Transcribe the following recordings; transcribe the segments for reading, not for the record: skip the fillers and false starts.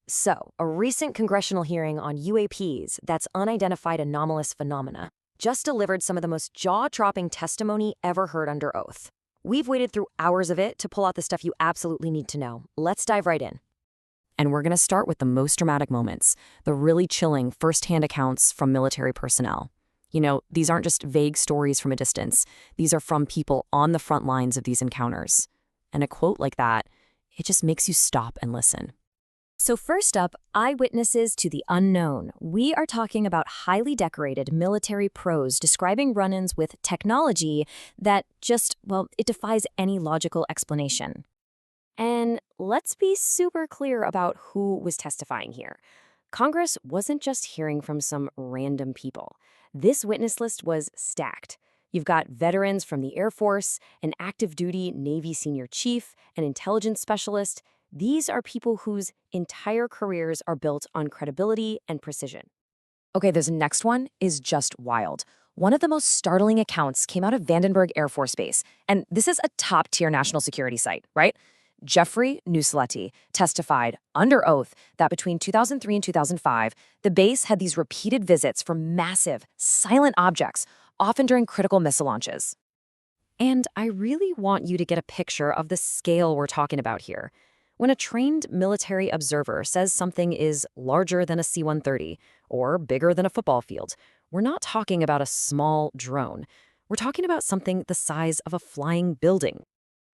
So, a recent congressional hearing on UAPs, that's unidentified anomalous phenomena, just delivered some of the most jaw-dropping testimony ever heard under oath. We've waited through hours of it to pull out the stuff you absolutely need to know. Let's dive right in. And we're going to start with the most dramatic moments, the really chilling first-hand accounts from military personnel. You know, these aren't just vague stories from a distance. These are from people on the front lines of these encounters. And a quote like that, it just makes you stop and listen. So first up, eyewitnesses to the unknown. We are talking about highly decorated military pros describing run-ins with technology that just, well, it defies any logical explanation. And let's be super clear about who was testifying here. Congress wasn't just hearing from some random people. This witness list was stacked. You've got veterans from the Air Force, an active duty Navy senior chief, an intelligence specialist. These are people whose entire careers are built on credibility and precision. Okay, this next one is just wild. One of the most startling accounts came out of Vandenberg Air Force Base, and this is a top-tier national security site, right? Jeffrey Nusletti testified under oath that between 2003 and 2005, the base had these repeated visits from massive, silent objects, often during critical missile launches. And I really want you to get a picture of the scale we're talking about here. When a trained military observer says something is larger than a C-130 or bigger than a football field, we're not talking about a small drone. We're talking about something the size of a flying building.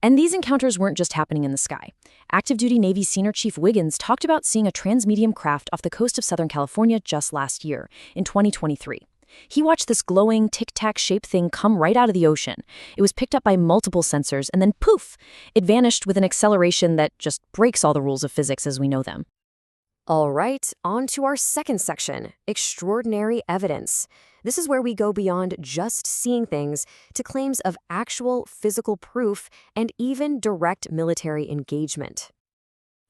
And these encounters weren't just happening in the sky. Active duty Navy Senior Chief Wiggins talked about seeing a transmedium craft off the coast of Southern California just last year, in 2023. He watched this glowing, tic-tac-shaped thing come right out of the ocean. It was picked up by multiple sensors, and then poof! It vanished with an acceleration that just breaks all the rules of physics as we know them. All right, on to our second section, extraordinary evidence. This is where we go beyond just seeing things to claims of actual physical proof and even direct military engagement.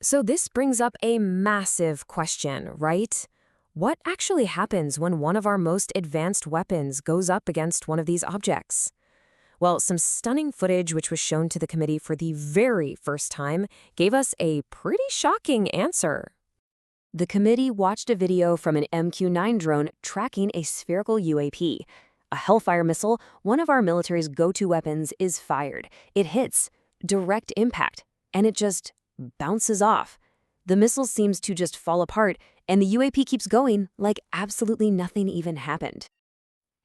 So this brings up a massive question, right? What actually happens when one of our most advanced weapons goes up against one of these objects? Well, some stunning footage which was shown to the committee for the very first time gave us a pretty shocking answer. The committee watched a video from an MQ-9 drone tracking a spherical UAP. A Hellfire missile, one of our military's go-to weapons, is fired. It hits, direct impact, and it just bounces off. The missile seems to just fall apart, and the UAP keeps going like absolutely nothing even happened.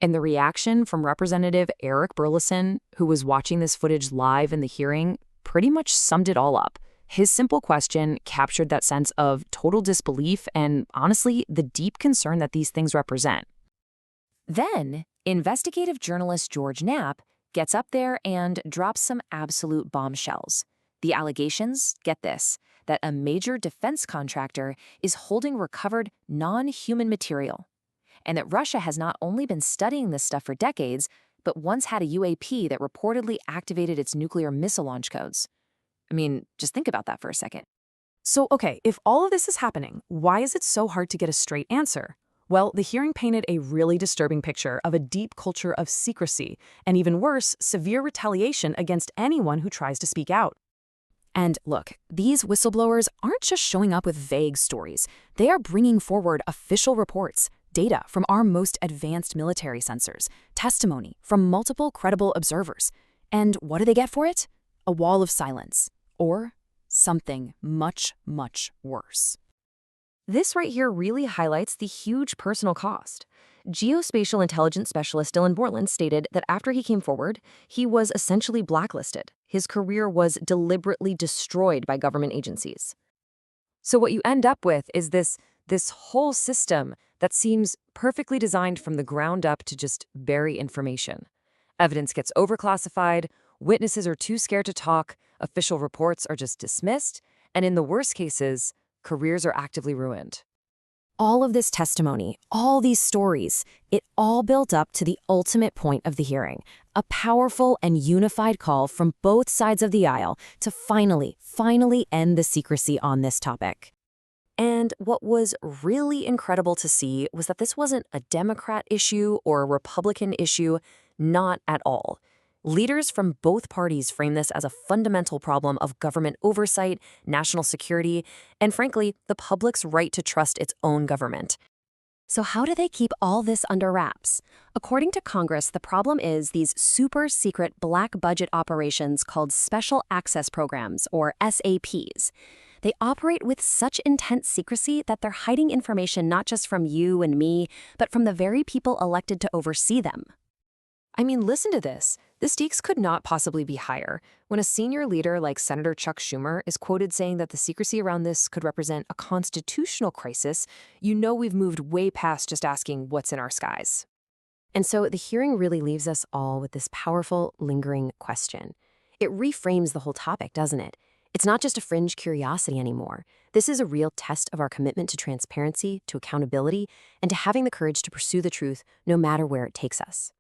And the reaction from Representative Eric Burleson, who was watching this footage live in the hearing, pretty much summed it all up. His simple question captured that sense of total disbelief and, honestly, the deep concern that these things represent. Then, investigative journalist George Knapp gets up there and drops some absolute bombshells. The allegations, get this, that a major defense contractor is holding recovered non-human material, and that Russia has not only been studying this stuff for decades, but once had a UAP that reportedly activated its nuclear missile launch codes. I mean, just think about that for a second. So, okay, if all of this is happening, why is it so hard to get a straight answer? Well, the hearing painted a really disturbing picture of a deep culture of secrecy, and even worse, severe retaliation against anyone who tries to speak out. And look, these whistleblowers aren't just showing up with vague stories. They are bringing forward official reports, data from our most advanced military sensors, testimony from multiple credible observers. And what do they get for it? A wall of silence. Or something much, much worse. This right here really highlights the huge personal cost. Geospatial intelligence specialist Dylan Borland stated that after he came forward, he was essentially blacklisted. His career was deliberately destroyed by government agencies. So what you end up with is this whole system that seems perfectly designed from the ground up to just bury information. Evidence gets overclassified, witnesses are too scared to talk, official reports are just dismissed, and in the worst cases, careers are actively ruined. All of this testimony, all these stories, it all built up to the ultimate point of the hearing, a powerful and unified call from both sides of the aisle to finally end the secrecy on this topic. And what was really incredible to see was that this wasn't a Democrat issue or a Republican issue, not at all. Leaders from both parties frame this as a fundamental problem of government oversight, national security, and frankly, the public's right to trust its own government. So how do they keep all this under wraps? According to Congress, the problem is these super secret black budget operations called Special Access Programs, or SAPs. They operate with such intense secrecy that they're hiding information not just from you and me, but from the very people elected to oversee them. I mean, listen to this. The stakes could not possibly be higher. When a senior leader like Senator Chuck Schumer is quoted saying that the secrecy around this could represent a constitutional crisis, you know we've moved way past just asking what's in our skies. And so the hearing really leaves us all with this powerful, lingering question. It reframes the whole topic, doesn't it? It's not just a fringe curiosity anymore. This is a real test of our commitment to transparency, to accountability, and to having the courage to pursue the truth no matter where it takes us.